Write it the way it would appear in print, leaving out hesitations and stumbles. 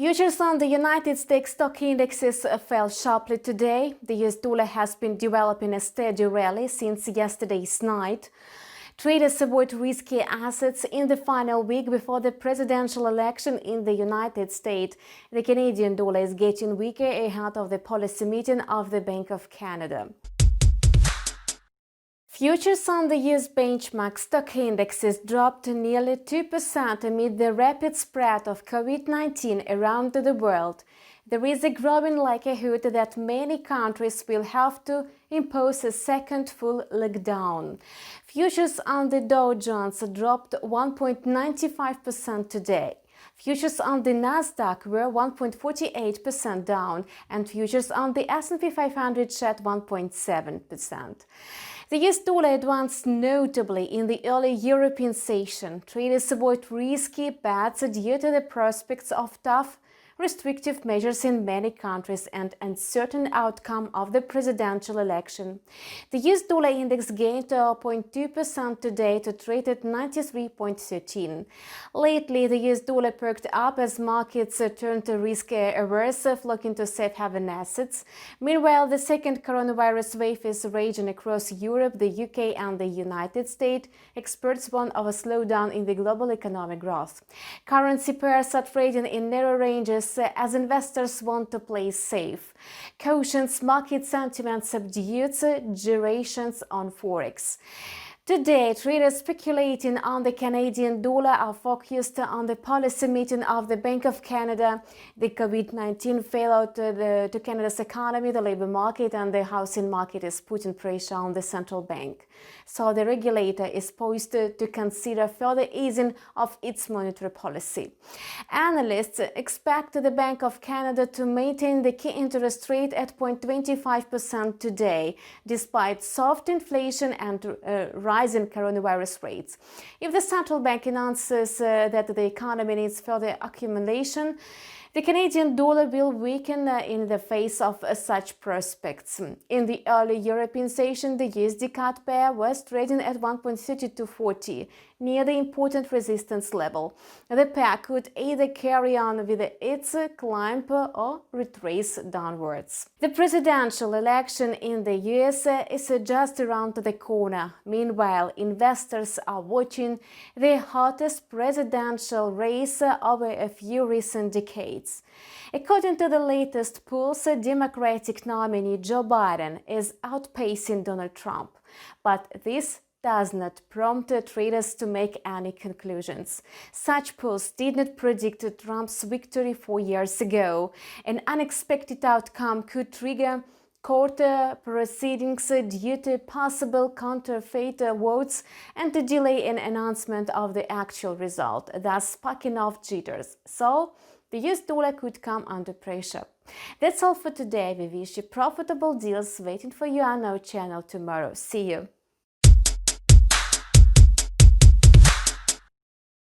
Futures on the United States stock indexes fell sharply today. The US dollar has been developing a steady rally since yesterday's night. Traders avoid risky assets in the final week before the presidential election in the United States. The Canadian dollar is getting weaker ahead of the policy meeting of the Bank of Canada. Futures on the US benchmark stock indexes dropped nearly 2% amid the rapid spread of COVID-19 around the world. There is a growing likelihood that many countries will have to impose a second full lockdown. Futures on the Dow Jones dropped 1.95% today. Futures on the Nasdaq were 1.48% down, and futures on the S&P 500 shed 1.7%. The US dollar advanced notably in the early European session. Traders avoid risky bets due to the prospects of tough restrictive measures in many countries and uncertain outcome of the presidential election. The US dollar index gained 0.2% today to trade at 93.13. Lately, the US dollar perked up as markets turned risk-averse, flocking to safe haven assets. Meanwhile, the second coronavirus wave is raging across Europe, the UK and the United States. Experts warn of a slowdown in the global economic growth. Currency pairs are trading in narrow ranges as investors want to play safe. Cautions market sentiment subdued, gyrations on forex. Today, traders speculating on the Canadian dollar are focused on the policy meeting of the Bank of Canada, the COVID-19 fallout to Canada's economy, the labor market and the housing market is putting pressure on the central bank. So the regulator is poised to consider further easing of its monetary policy. Analysts expect the Bank of Canada to maintain the key interest rate at 0.25% today, despite soft inflation and rising coronavirus rates. If the central bank announces that the economy needs further accumulation, the Canadian dollar will weaken in the face of such prospects. In the early European session, the USD CAD pair was trading at 1.3240, near the important resistance level. The pair could either carry on with its climb or retrace downwards. The presidential election in the US is just around the corner. Meanwhile, investors are watching the hottest presidential race over a few recent decades. According to the latest polls, Democratic nominee Joe Biden is outpacing Donald Trump. But this does not prompt traders to make any conclusions. Such polls did not predict Trump's victory 4 years ago. An unexpected outcome could trigger court proceedings due to possible counterfeit votes and to delay an announcement of the actual result, thus sparking off jitters. So, the US dollar could come under pressure. That's all for today. We wish you profitable deals waiting for you on our channel tomorrow. See you!